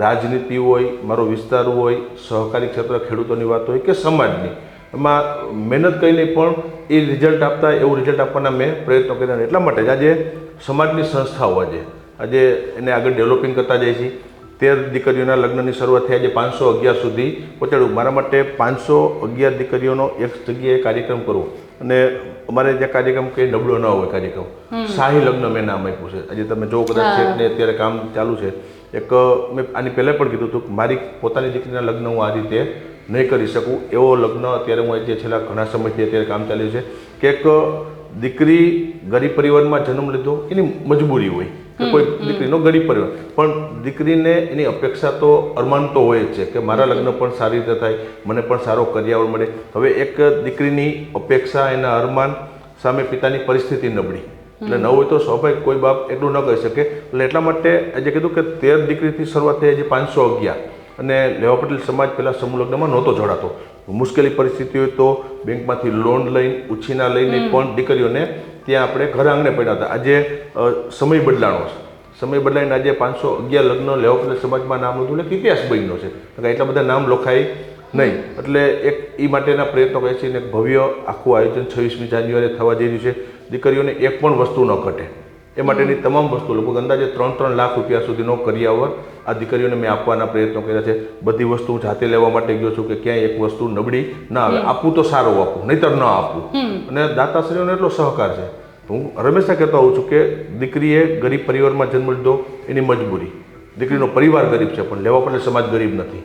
રાજનીતિ હોય, મારો વિસ્તાર હોય, સહકારી ક્ષેત્ર, ખેડૂતોની વાત હોય કે સમાજની, એમાં મહેનત કરીને પણ એ રિઝલ્ટ આપતા એવું રિઝલ્ટ આપવાના મેં પ્રયત્નો કર્યા. એટલા માટે જ આજે સમાજની સંસ્થાઓ આજે એને આગળ ડેવલપિંગ કરતા જાય છે. 13 દીકરીઓના લગ્નની શરૂઆત થઈ આજે 511 સુધી પહોંચાડ્યું. મારા માટે 511 દીકરીઓનો એક જગ્યાએ કાર્યક્રમ કરવો, અને અમારે જે કાર્યક્રમ કંઈ નબળો ન હોય કાર્યક્રમ, શાહી લગ્ન મેં નામ આપ્યું છે. આજે તમે જો કદાચ છે ને અત્યારે કામ ચાલુ છે. એક મેં આની પહેલાં પણ કીધું હતું કે મારી પોતાની દીકરીના લગ્ન હું આ રીતે નહીં કરી શકું, એવો લગ્ન અત્યારે હું જે છેલ્લા ઘણા સમયથી અત્યારે કામ ચાલ્યું છે કે એક દીકરી ગરીબ પરિવારમાં જન્મ લીધો એની મજબૂરી હોય કે કોઈ દીકરીનો ગરીબ પરિવાર, પણ દીકરીને એની અપેક્ષા તો અરમાન તો હોય જ છે કે મારા લગ્ન પણ સારી રીતે થાય, મને પણ સારો કરિયાવર મળે. હવે એક દીકરીની અપેક્ષા, એના અરમાન સામે પિતાની પરિસ્થિતિ નબળી, એટલે ન હોય તો સ્વાભાવિક કોઈ બાપ એટલું ન કરી શકે. એટલે એટલા માટે આજે કીધું કે 13 દીકરીથી શરૂઆત થઈ આજે 511, અને લેવા પટેલ સમાજ પહેલાં સમૂહ લગ્નમાં નહોતો જોડાતો. મુશ્કેલી પરિસ્થિતિ હોય તો બેંકમાંથી લોન લઈને ઉછીના લઈને પણ દીકરીઓને ત્યાં આપણે ઘર આંગણે પડ્યા હતા. આજે સમય બદલાણો છે, સમય બદલાઈને આજે 511 લગ્ન લેવા પટેલ સમાજમાં નામ લીધું એટલે ઇતિહાસ બન્યો છે. એટલા બધા નામ લખાય નહીં, એટલે એક એ માટેના પ્રયત્નો કરે છે. એક ભવ્ય આખું આયોજન 26મી જાન્યુઆરીએ થવા જઈ રહ્યું છે. દીકરીઓને એક પણ વસ્તુ ન ઘટે એ માટેની તમામ વસ્તુ, લગભગ અંદાજે 3-3 લાખ રૂપિયા સુધીનો કરિયાવર આ દીકરીઓને મેં આપવાના પ્રયત્નો કર્યા છે. બધી વસ્તુ જાતે લેવા માટે ગયો છું કે ક્યાંય એક વસ્તુ નબળી ના આવે. આપવું તો સારું આપવું, નહીતર ન આપવું. અને દાતાશ્રીઓનો એટલો સહકાર છે. હું હંમેશા કહેતો હોઉં છું કે દીકરીએ ગરીબ પરિવારમાં જન્મ લીધો એની મજબૂરી, દીકરીનો પરિવાર ગરીબ છે પણ લેવા પટેલ સમાજ ગરીબ નથી.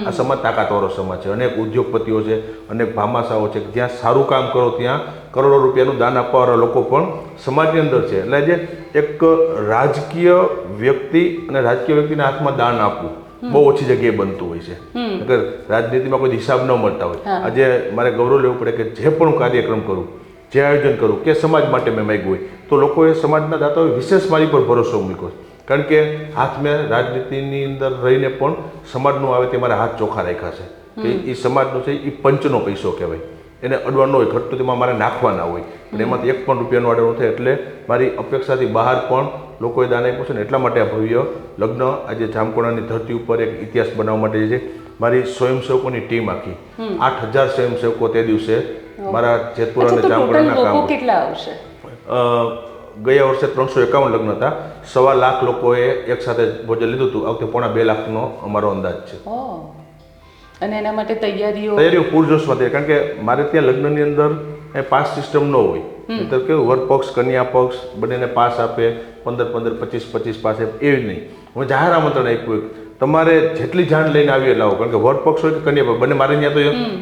આ સમાજ તાકાતવાળો સમાજ છે. અનેક ઉદ્યોગપતિઓ છે, અનેક ભામાશાઓ છે, જ્યાં સારું કામ કરો ત્યાં કરોડો રૂપિયાનું દાન આપવાવાળા લોકો પણ સમાજની અંદર છે. એટલે જે એક રાજકીય વ્યક્તિ અને રાજકીય વ્યક્તિના હાથમાં દાન આપવું બહુ ઓછી જગ્યાએ બનતું હોય છે. અગર રાજનીતિમાં કોઈ હિસાબ ન મળતા હોય, આજે મારે ગૌરવ લેવું પડે કે જે પણ કાર્યક્રમ કરું, જે આયોજન કરું કે સમાજ માટે મેં માગ્યું હોય તો લોકોએ, સમાજના દાતાઓએ વિશેષ મારી પર ભરોસો મૂક્યો. કારણ કે હાથ મેં રાજનીતિની અંદર રહીને પણ સમાજનું આવે તે મારા હાથ ચોખ્ખા રાખ્યા છે કે એ સમાજનો છે એ પંચનો પૈસો કહેવાય, એને અડવાનો હોય, ઘટતો તેમાં મારે નાખવાના હોય, પણ એમાંથી એક પણ રૂપિયાનો અડવાનો થાય. એટલે મારી અપેક્ષાથી બહાર પણ લોકોએ દાન આપ્યું છે ને એટલા માટે આ ભવ્ય લગ્ન આજે જામકોડાની ધરતી ઉપર એક ઇતિહાસ બનાવવા માટે છે. મારી સ્વયંસેવકોની ટીમ આખી 8000 સ્વયંસેવકો તે દિવસે મારા જેતપુર અને જામકોડાના કામ. કેટલા આવશે? ગયા વર્ષે 351 લગ્ન હતા, 1.25 લાખ લોકોએ એક સાથે ભોજન લીધું હતું. આ વખતે 1.5 લાખનો અમારો અંદાજ છે. અને એના માટે તૈયારીઓ પૂરજોશમાં થઈ, કારણ કે મારે ત્યાં લગ્નની અંદર પાસ સિસ્ટમ ન હોય. નહીતર કેવું વર પક્ષ કન્યા પક્ષ બંનેને પાસ આપે, 15-15, 25-25 પાસ આપે, એવી નહીં. હું જાહેર આમંત્રણ આપ્યું તમારે જેટલી જાણ લઈને આવી લાવો, કારણ કે વર પક્ષ હોય કે કન્યા પક્ષ બંને મારે ત્યાં તો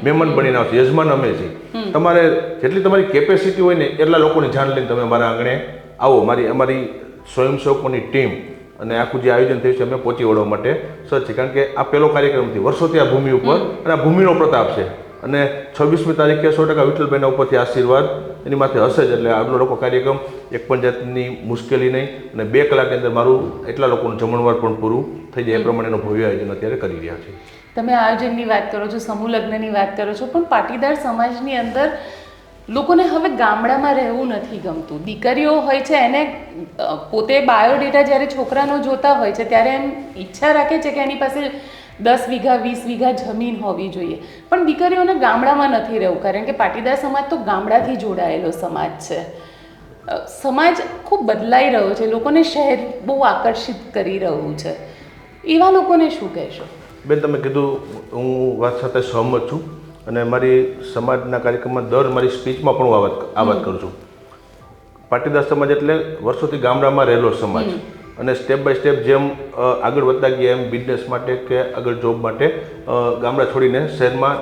મહેમાન બનીને આવશે, યજમાન અમે છીએ. તમારે જેટલી તમારી કેપેસિટી હોય ને એટલા લોકોની જાણ લઈને તમે મારા આંગણે આવો. અમારી સ્વયંસેવકોની ટીમ અને આખું જે આયોજન થયું છે અમે પહોંચી વળવા માટે સજ્જ છે. કારણ કે આ પહેલો કાર્યક્રમથી વર્ષોથી આ ભૂમિ ઉપર, અને આ ભૂમિનો પ્રતાપ છે, અને 26મી તારીખે 100% વિઠ્ઠલભાઈના ઉપરથી આશીર્વાદ એની માથે હશે જ. એટલે આટલો લોકો કાર્યક્રમ, એક પણ જાતની મુશ્કેલી નહીં, અને 2 કલાકની અંદર મારું એટલા લોકોનું જમણવાર પણ પૂરું થઈ જાય એ પ્રમાણેનું ભવ્ય આયોજન અત્યારે કરી રહ્યા છે. તમે આયોજનની વાત કરો છો, સમૂહ લગ્નની વાત કરો છો, પણ પાટીદાર સમાજની અંદર લોકોને હવે ગામડામાં રહેવું નથી ગમતું. દીકરીઓ હોય છે એને પોતે બાયોડેટા જ્યારે છોકરાનો જોતા હોય છે ત્યારે એમ ઈચ્છા રાખે છે કે એની પાસે 10 વીઘા 20 વીઘા જમીન હોવી જોઈએ, પણ દીકરીઓને ગામડામાં નથી રહેવું, કારણ કે પાટીદાર સમાજ તો ગામડાથી જોડાયેલો સમાજ છે. સમાજ ખૂબ બદલાઈ રહ્યો છે, લોકોને શહેર બહુ આકર્ષિત કરી રહ્યું છે. એવા લોકોને શું કહેશો? બેન, તમે કીધું, હું વાત સાથે સહમત છું, અને મારી સમાજના કાર્યક્રમમાં મારી સ્પીચમાં પણ હું આ વાત કરું છું. પાટીદાર સમાજ એટલે વર્ષોથી ગામડામાં રહેલો સમાજ, અને સ્ટેપ બાય સ્ટેપ જેમ આગળ વધતા ગયા એમ બિઝનેસ માટે કે આગળ જોબ માટે ગામડા છોડીને શહેરમાં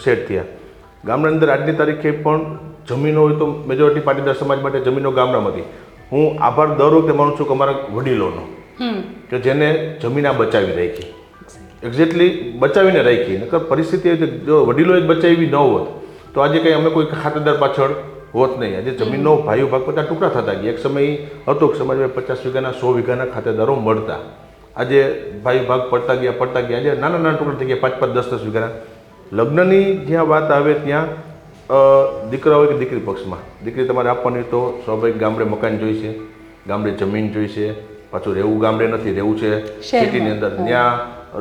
સેટ થયા. ગામડાની અંદર આજની તારીખે પણ જમીનો હોય તો મેજોરિટી પાટીદાર સમાજ માટે જમીનો ગામડામાંથી. હું આભાર દર વખતે માનું છું કે અમારા વડીલોનો, કે જેને જમીન આ બચાવી રાખી, એક્ઝેક્ટલી બચાવીને રાખી. નકર પરિસ્થિતિ એવી છે, જો વડીલોએ જ બચાવી ન હોત તો આજે કંઈ અમે કોઈ ખાતેદાર પાછળ હોત નહીં. આજે જમીનનો ભાઈઓ ભાગ બધા ટુકડા થતા ગયા. એક સમય હતો કે સમાજમાં 50 વીઘાના 100 વીઘાના ખાતેદારો મળતા. આજે ભાઈ ભાગ પડતા ગયા. આજે નાના નાના ટુકડા થઈ ગયા, 5-5, 10-10 વીઘાના. લગ્નની જ્યાં વાત આવે ત્યાં દીકરા હોય કે દીકરી પક્ષમાં, દીકરી તમારે આપવાની તો સ્વાભાવિક ગામડે મકાન જોઈશે, ગામડે જમીન જોઈશે, પાછું રહેવું ગામડે નથી, રહેવું છે સિટીની અંદર. ત્યાં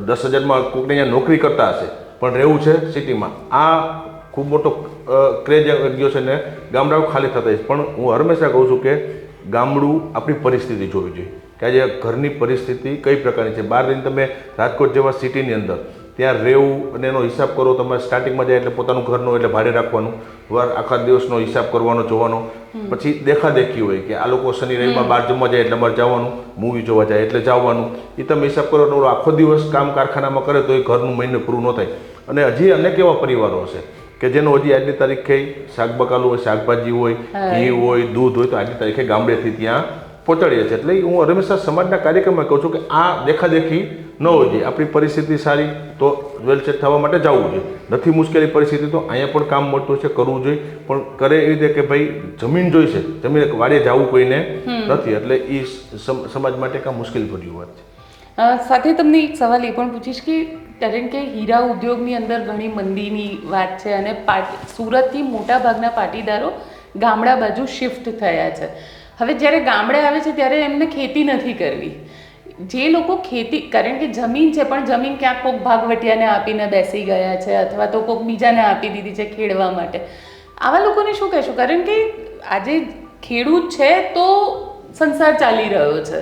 10,000માં કોઈકને ત્યાં નોકરી કરતા હશે પણ રહેવું છે સિટીમાં. આ ખૂબ મોટો ક્રેઝ ગયો છે ને ગામડાઓ ખાલી થતા છે. પણ હું હંમેશા કહું છું કે ગામડું આપણી પરિસ્થિતિ જોવી જોઈએ, કે આજે ઘરની પરિસ્થિતિ કઈ પ્રકારની છે. બહાર રહીને તમે રાજકોટ જેવા સિટીની અંદર ત્યાં રહેવું અને એનો હિસાબ કરો. તમે સ્ટાર્ટિંગમાં જાય એટલે પોતાનું ઘરનું એટલે ભાડે રાખવાનું, વાર આખા દિવસનો હિસાબ કરવાનો, જોવાનો. પછી દેખાદેખી હોય કે આ લોકો શનિ રવિમાં બહાર જમવા જાય એટલે અમારે જવાનું, મૂવી જોવા જાય એટલે જવાનું. એ તમે હિસાબ કરો તો આખો દિવસ કામ કારખાનામાં કરે તો એ ઘરનું મહિને પૂરું ન થાય. અને હજી અનેક એવા પરિવારો હશે કે જેનો હજી આજની તારીખે શાક બકાલું હોય, શાકભાજી હોય, ઘી હોય, દૂધ હોય તો આજની તારીખે ગામડેથી ત્યાં પહોંચાડીએ છીએ. એટલે હું હંમેશા સમાજના કાર્યક્રમમાં કહું છું કે આ દેખાદેખી ન હોય જોઈએ. આપણી પરિસ્થિતિ સારી તો વેલસેટ થવા માટે જવું જોઈએ. નથી મુશ્કેલી પરિસ્થિતિ તો અહીંયા પણ કામ મળતું છે, કરવું જોઈએ. પણ કરે એવી રીતે કે ભાઈ જમીન જોઈશે, જમીન વાડે જવું કોઈને નથી. એટલે એ સમાજ માટે કાં મુશ્કેલ ભર્યું વાત છે. સાથે તમને એક સવાલ એ પણ પૂછીશ કે કારણ કે હીરા ઉદ્યોગની અંદર ઘણી મંદીની વાત છે અને સુરતથી મોટા ભાગના પાટીદારો ગામડા બાજુ શિફ્ટ થયા છે. હવે જ્યારે ગામડે આવે છે ત્યારે એમને ખેતી નથી કરવી. જે લોકો ખેતી, કારણ કે જમીન છે પણ જમીન ક્યાંક કોઈક ભાગવટિયાને આપીને બેસી ગયા છે અથવા તો કોઈક બીજાને આપી દીધી છે ખેડવા માટે. આવા લોકોને શું કહેશો? કારણ કે આજે ખેડૂત છે તો સંસાર ચાલી રહ્યો છે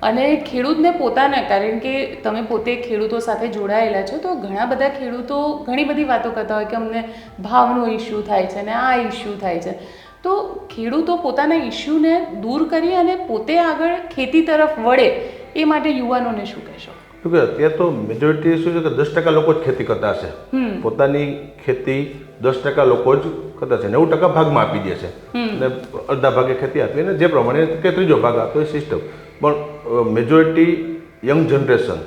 અને ખેડૂતને પોતાને, કારણ કે તમે પોતે ખેડૂતો સાથે જોડાયેલા છો તો ઘણા બધા ખેડૂતો ઘણી બધી વાતો કરતા હોય કે અમને ભાવનો ઇસ્યુ થાય છે ને આ ઇસ્યુ થાય છે. તો ખેડૂતો પોતાના ઇસ્યુને દૂર કરી અને પોતે આગળ ખેતી તરફ વળે એ માટે યુવાનોને શું કહેશો? કે અત્યારે તો મેજોરિટી શું છે કે 10% લોકો જ ખેતી કરતા હશે. પોતાની ખેતી 10% લોકો જ કરતા છે, 90% ભાગમાં આપી દે છે અને અડધા ભાગે ખેતી આપી અને જે પ્રમાણે કે ત્રીજો ભાગ આપતો એ સિસ્ટમ. પણ મેજોરિટી યંગ જનરેશન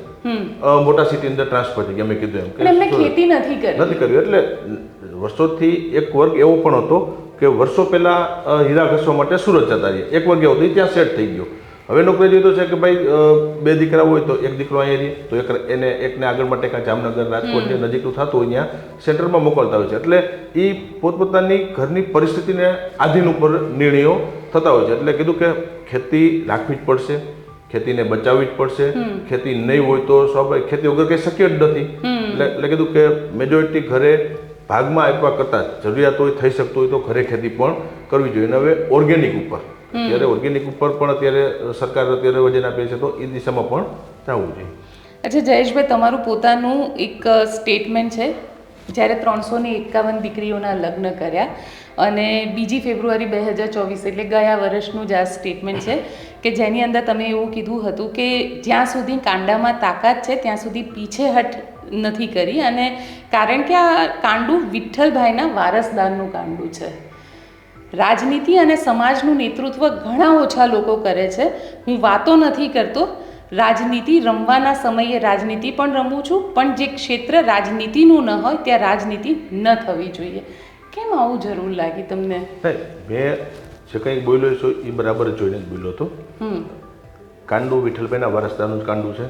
મોટા સિટી અંદર ટ્રાન્સફર થઈ ગયા. મેં કીધું એમ કે એમને ખેતી નથી કર્યું. એટલે વર્ષોથી એક વર્ગ એવો પણ હતો કે વર્ષો પહેલાં હીરા ઘસવા માટે સુરત જતા રહીએ. એક વર્ગ એવો હતો ત્યાં સેટ થઈ ગયો. હવે નોકરી જોઈતો છે કે ભાઈ 2 દીકરા હોય તો એક દીકરો અહીંયા રહે તો એકને આગળ માટે કાં જામનગર, રાજકોટ જે નજીકનું થતું હોય ત્યાં સેન્ટરમાં મોકલતા હોય છે. એટલે એ પોતપોતાની ઘરની પરિસ્થિતિને આધીન ઉપર નિર્ણયો થતા હોય છે. એટલે કીધું કે ખેતી રાખવી જ પડશે, ખેતીને બચાવવી જ પડશે. ખેતી નહીં હોય તો સ્વાભાવિક ખેતી વગર કંઈ શક્ય જ નથી. એટલે કીધું કે મેજોરિટી ઘરે ભાગમાં આપ્યા કરતાં જરૂરિયાત હોય, થઈ શકતું હોય તો ઘરે ખેતી પણ કરવી જોઈએ. અને હવે ઓર્ગેનિક ઉપર અત્યારે ઓર્ગેનિક ઉપર પણ અત્યારે સરકાર અત્યારે વજન આપે છે તો એ દિશામાં પણ જવું જોઈએ. અચ્છા જયેશભાઈ, તમારું પોતાનું એક સ્ટેટમેન્ટ છે જ્યારે 351 દીકરીઓના લગ્ન કર્યા અને 2 ફેબ્રુઆરી 2024 એટલે ગયા વર્ષનું જ આ સ્ટેટમેન્ટ છે કે જેની અંદર તમે એવું કીધું હતું કે જ્યાં સુધી કાંડામાં તાકાત છે ત્યાં સુધી પીછેહટ નથી કરી. અને કારણ કે આ કાંડું વિઠ્ઠલભાઈના વારસદારનું કાંડું છે. રાજનીતિ અને સમાજનું નેતૃત્વ ઘણા ઓછા લોકો કરે છે. હું વાતો નથી કરતો, રાજનીતિ રમવાના સમયે રાજનીતિ પણ રમું છું, પણ જે ક્ષેત્ર રાજનીતિનું ન હોય ત્યાં રાજનીતિ ન થવી જોઈએ. કેમ આવું જરૂર લાગી તમને? મેં જે કંઈ બોલ્યો છું એ બરાબર જોઈને જ બોલ્યો હતો. કાંડું વિઠ્ઠલભાઈના વારસદારનું જ કાંડું છે.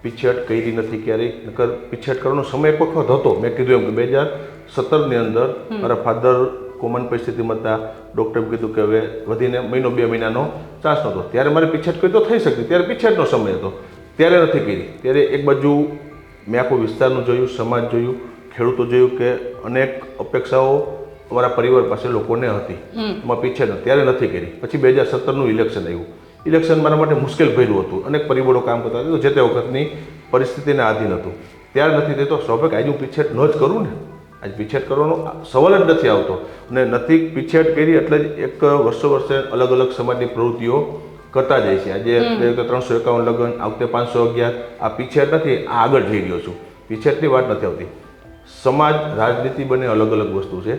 પીછેહટ કરી નથી ક્યારેય. નકર પીછેહટ કરવાનો સમય એક વખત હતો. મેં કીધું એમ કે 2017ની અંદર મારા ફાધર કોમન પરિસ્થિતિમાં હતા. ડૉક્ટરે કીધું કે હવે વધીને 1-2 મહિનાનો ચાન્સ નહોતો. ત્યારે મારે પીછેહટ કરી તો થઈ શકતી. ત્યારે પીછેહટનો સમય હતો, ત્યારે નથી કરી. ત્યારે એક બાજુ મેં આખું વિસ્તારનું જોયું, સમાજ જોયું, ખેડૂતો જોયું કે અનેક અપેક્ષાઓ અમારા પરિવાર પાસે લોકોને હતી. એમાં પીછેહટ ત્યારે નથી કરી. પછી 2017નું ઇલેક્શન આવ્યું. ઇલેક્શન મારા માટે મુશ્કેલ ભર્યું હતું. અનેક પરિબળો કામ કરતા હતા. જે તે વખતની પરિસ્થિતિને આધીન હતું. ત્યારે નથી થતો સ્વાભાવિક આજે હું પીછેહટ ન જ કરું ને. આજે પીછેહટ કરવાનો સવાલ જ નથી આવતો. અને નથી પીછેહટ કરી એટલે જ એક વર્ષે અલગ અલગ સમાજની પ્રવૃત્તિઓ કરતા જાય છે. આજે 351 લગ્ન, આ વખતે 511. આ પીછેહટ નથી, આ આગળ જઈ રહ્યો છું. પીછેહટની વાત નથી આવતી. સમાજ રાજનીતિ બંને અલગ અલગ વસ્તુ છે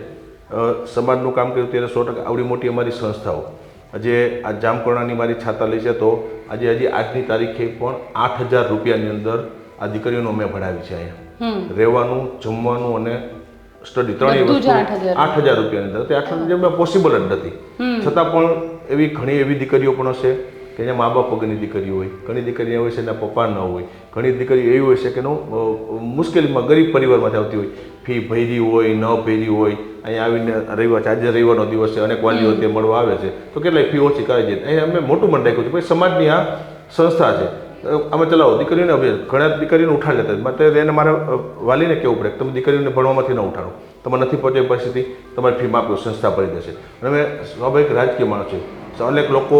સમાજનું કામ કર્યું ત્યારે 100% આવડી મોટી અમારી સંસ્થાઓ આજે આ જામકરણાની મારી છાતાલી છે તો આજે હજી આજની તારીખે પણ 8,000 રૂપિયાની અંદર આ દીકરીઓને મેં ભણાવી છે અહીંયા રહેવાનું જમવાનું અને સ્ટડી ત્રણેય વસ્તુ 8,000 રૂપિયાની અંદર તે 8,000 પોસિબલ જ નથી છતાં પણ એવી ઘણી એવી દીકરીઓ પણ હશે કે જ્યાં મા બાપ વગરની દીકરીઓ હોય ઘણી દીકરીઓ હોય છે એના પપ્પા ન હોય ઘણી દીકરીઓ એવી હોય છે કે મુશ્કેલીમાં ગરીબ પરિવારમાંથી આવતી હોય ફી ભરી હોય ન ભરી હોય અહીંયા આવીને રવિવાર આજે રવિવારનો દિવસ છે અનેક વાલીઓ તે મળવા આવે છે તો કેટલાય ફી ઓછી કરાવી જાય અહીંયા અમે મોટું મન રાખ્યું છે ભાઈ સમાજની આ સંસ્થા છે અમે ચલાવો દીકરીઓને ઘણા દીકરીઓને ઉઠાડી લેતા માટે એને મારા વાલીને કહેવું પડે કે તમે દીકરીઓને ભણવામાંથી ન ઉઠાડો તમારે નથી પહોંચે પરિસ્થિતિ તમારી ફી માફ સંસ્થા ભરી દેશે અને અમે સ્વાભાવિક રાજકીય માણસ છે અનેક લોકો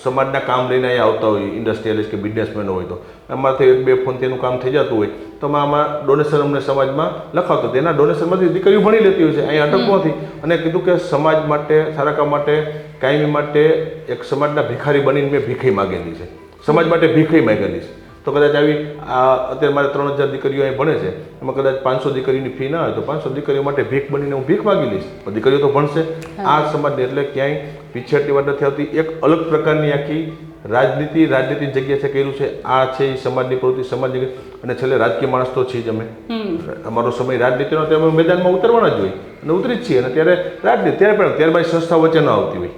સમાજના કામ લઈને અહીંયા આવતા હોય ઇન્ડસ્ટ્રીયલિસ્ટ કે બિઝનેસમેન હોય તો અમારાથી 1-2 ફોનથી એનું કામ થઈ જતું હોય તો આમાં ડોનેશન અમને સમાજમાં લખાવતો તેના ડોનેશનમાંથી દીકરીઓ ભણી લેતી હોય છે અહીંયા અટકવાથી અને કીધું કે સમાજ માટે સારા કામ માટે કાયમી માટે એક સમાજના ભિખારી બનીને મેં ભીખી માગેલી છે સમાજ માટે ભીખી માગેલી છે તો કદાચ આવી અત્યારે મારે 3,000 દીકરીઓ અહીં ભણે છે એમાં કદાચ 500 દીકરીની ફી ના હોય તો 500 દીકરીઓ માટે ભીખ બનીને હું ભીખ માગી લઈશ પણ દીકરીઓ તો ભણશે આ સમાજને એટલે ક્યાંય પીછેહટની વાત નથી આવતી એક અલગ પ્રકારની આખી રાજનીતિની જગ્યા છે કર્યું છે આ છે એ સમાજની પ્રવૃત્તિ સમાજની અને છેલ્લે રાજકીય માણસ તો છીએ જ અમે અમારો સમય રાજનીતિનો તો અમે મેદાનમાં ઉતરવાના જ હોય અને ઉતરી જ છીએ અને ત્યારે રાજનીતિ ત્યારે મારી સંસ્થા વચ્ચે ન આવતી હોય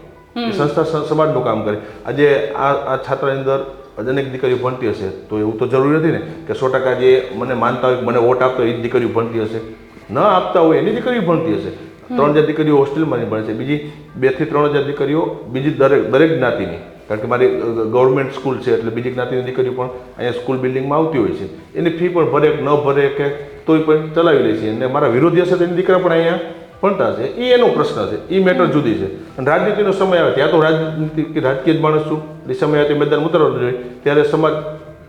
એ સંસ્થા સમાજનું કામ કરે આજે આ છાત્રની અંદર અનેક દીકરીઓ ભણતી હશે તો એવું તો જરૂરી નથી ને કે 100% જે મને માનતા હોય મને વોટ આપતો હોય એ જ દીકરીઓ ભણતી હશે ન આપતા હોય એની દીકરીઓ ભણતી હશે 3,000 દીકરીઓ હોસ્ટેલમાં ભણે છે બીજી 2,000 થી 3,000 દીકરીઓ બીજી દરેક જ્ઞાતિની કારણ કે મારી ગવર્મેન્ટ સ્કૂલ છે એટલે બીજી જ્ઞાતિની દીકરીઓ પણ અહીંયા સ્કૂલ બિલ્ડિંગમાં આવતી હોય છે એની ફી પણ ભરે કે ન ભરે કે તોય પણ ચલાવી લે છે અને મારા વિરોધી હશે તો એની દીકરા પણ અહીંયા ભણતા છે એ એનો પ્રશ્ન છે એ મેટર જુદી છે અને રાજનીતિનો સમય આવે ત્યાં તો રાજકીય જ માણસ છું એ સમય આવે મેદાન ઉતરવાનું જોઈએ ત્યારે સમાજ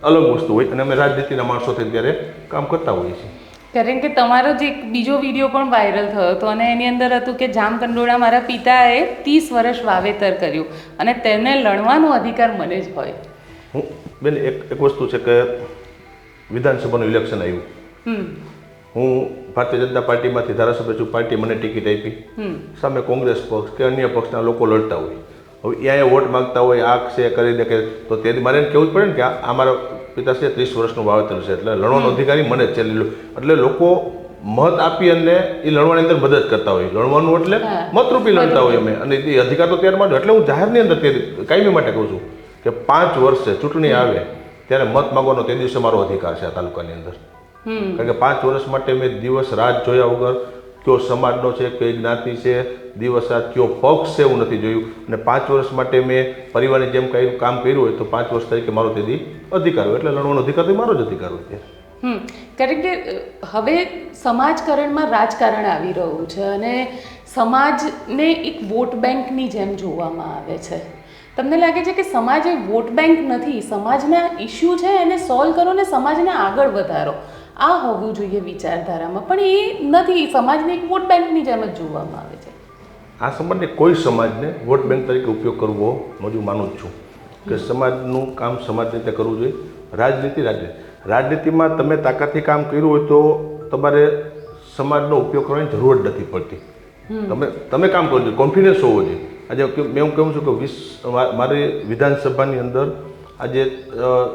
અલગ વસ્તુ હોય અને અમે રાજનીતિના માણસો થઈ ત્યારે કામ કરતા હોઈએ છીએ કારણ કે તમારો જે એક બીજો વિડીયો પણ વાયરલ થયો હતો અને એની અંદર હતું કે જામકંડોળા મારા પિતાએ 30 વર્ષ વાવેતર કર્યું અને તેને લણવાનો અધિકાર મને જ હોય હું બેન એક વસ્તુ છે કે વિધાનસભાનું ઇલેક્શન આવ્યું હું ભારતીય જનતા પાર્ટીમાંથી ધારાસભ્ય છું પાર્ટી મને ટિકિટ આપી સામે કોંગ્રેસ પક્ષ કે અન્ય પક્ષના લોકો લડતા હોય હવે અહીંયા વોટ માંગતા હોય આ છે કરી દે કે તો તેથી મારે એને કહેવું જ પડે ને કે આ મારા પિતાશ્રી 30 વર્ષનું વાવેતર છે એટલે લડવાનો અધિકારી મને જ છે એટલે લોકો મત આપી અને એ લડવાની અંદર મદદ કરતા હોય લડવાનું એટલે મતરૂપી લડતા હોય અમે અને એ અધિકાર તો ત્યારે માટે એટલે હું જાહેરની અંદર કાયમી માટે કહું છું કે 5 વર્ષે ચૂંટણી આવે ત્યારે મત માંગવાનો તે દિવસે મારો અધિકાર છે આ તાલુકાની અંદર કારણ કે 5 વર્ષ માટે મેં દિવસ રાત જોયા વગર કયો સમાજનો છે કઈ જ્ઞાતિ છે દિવસ રાત કયો પક્ષ છે એવું નથી જોયું અને 5 વર્ષ માટે મેં પરિવારની જેમ કંઈ કામ કર્યું હોય તો 5 વર્ષ તરીકે મારો તેથી અધિકાર હોય એટલે લડવાનો અધિકાર તો મારો જ અધિકાર હોય કારણ કે હવે સમાજકરણમાં રાજકારણ આવી રહ્યું છે અને સમાજને એક વોટ બેંકની જેમ જોવામાં આવે છે તમને લાગે છે કે સમાજ એ વોટ બેંક નથી સમાજના ઇસ્યુ છે એને સોલ્વ કરો ને સમાજને આગળ વધારો આ હોવું જોઈએ વિચારધારામાં પણ એ નથી સમાજને એક વોટ બેંકની જેમ જ જોવામાં આવે છે આ સમાજને કોઈ સમાજને વોટ બેંક તરીકે ઉપયોગ કરવો હું માનું જ છું કે સમાજનું કામ સમાજ રીતે કરવું જોઈએ રાજનીતિમાં તમે તાકાતથી કામ કર્યું હોય તો તમારે સમાજનો ઉપયોગ કરવાની જરૂર જ નથી પડતી તમે કામ કરવું જોઈએ કોન્ફિડન્સ હોવો જોઈએ આજે મેં હું કહું છું કે મારી વિધાનસભાની અંદર આજે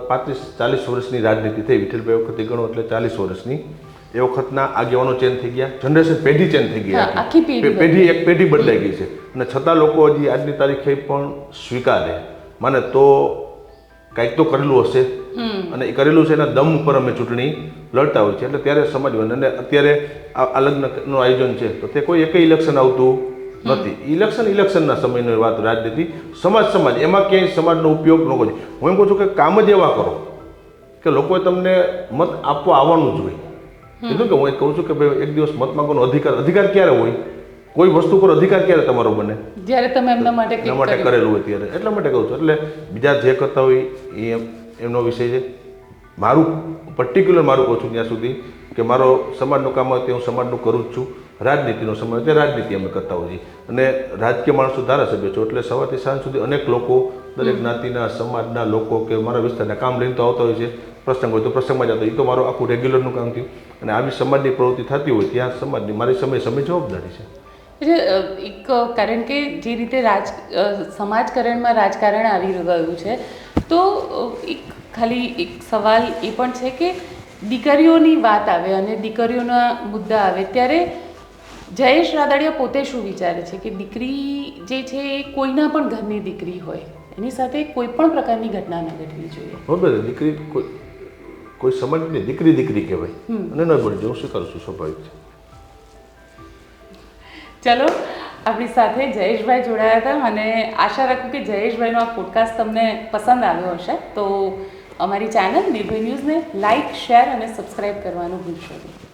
35-40 વર્ષની રાજનીતિ થઈ વિઠ્ઠલભાઈ વખતે ગણો એટલે 40 વર્ષની એ વખતના આગેવાનો ચેન્જ થઈ ગયા જનરેશન પેઢી ચેન્જ થઈ ગયા એક પેઢી બદલાઈ ગઈ છે અને છતાં લોકો હજી આજની તારીખે પણ સ્વીકારે માને તો કાંઈક તો કરેલું હશે અને એ કરેલું છે એના દમ ઉપર અમે ચૂંટણી લડતા હોય છે એટલે ત્યારે સમજવાનું અને અત્યારે આ લગ્નનું આયોજન છે તો તે કોઈ એક ઇલેક્શન આવતું નથી ઇલેક્શનના સમયની વાત રાજનીતિ સમાજ એમાં ક્યાંય સમાજનો ઉપયોગ ન કરવો હું એમ કહું છું કે કામ જ એવા કરો કે લોકોએ તમને મત આપવા આવવાનું જ હોય કીધું કે હું એ કહું છું કે ભાઈ એક દિવસ મત માંગવાનો અધિકાર ક્યારે હોય કોઈ વસ્તુ પર અધિકાર ક્યારે તમારો બને જ્યારે તમે એમના માટે કરેલું હોય ત્યારે એટલા માટે કહું છું એટલે બીજા જે કરતા હોય એ એમનો વિષય છે મારું પર્ટિક્યુલર મારું કહું છું ત્યાં સુધી કે મારો સમાજનું કામ હોય તે હું સમાજનું કરું જ છું રાજનીતિનો સમય હોય તે રાજનીતિ અમે કરતા હોઈએ અને રાજકીય માણસો ધારાસભ્ય છો એટલે સવારથી સાંજ સુધી અનેક લોકો દરેક જ્ઞાતિના સમાજના લોકો કે મારા વિસ્તારના કામ લઈને તો આવતા હોય છે પ્રસંગ હોય તો પ્રસંગમાં જતા એ તો મારું આખું રેગ્યુલરનું કામ થયું અને આવી સમાજની પ્રવૃત્તિ થતી હોય ત્યાં સમાજની મારી સમય જવાબદારી છે એટલે એક કારણ કે જે રીતે સમાજકરણમાં રાજકારણ આવી ગયું છે તો એક ખાલી એક સવાલ એ પણ છે કે દીકરીઓની વાત આવે અને દીકરીઓના મુદ્દા આવે ત્યારે જયેશ રાદડિયા પોતે શું વિચારે છે કે દીકરી જે છે એ કોઈના પણ ઘરની દીકરી હોય એની સાથે કોઈ પણ પ્રકારની ઘટના ન ઘટવી જોઈએ. બરાબર, દીકરી કોઈ સમાજની દીકરી કહેવાય અને ન બની હું સ્વીકારું છું, સ્વાભાવિક છે. ચલો, આપણી સાથે જયેશભાઈ જોડાયા હતા અને આશા રાખું કે જયેશભાઈનો આ પોડકાસ્ટ તમને પસંદ આવ્યો હશે. તો અમારી ચેનલ નિર્ભય ન્યૂઝને લાઇક, શેર અને સબસ્ક્રાઈબ કરવાનું ભૂલશો નહીં.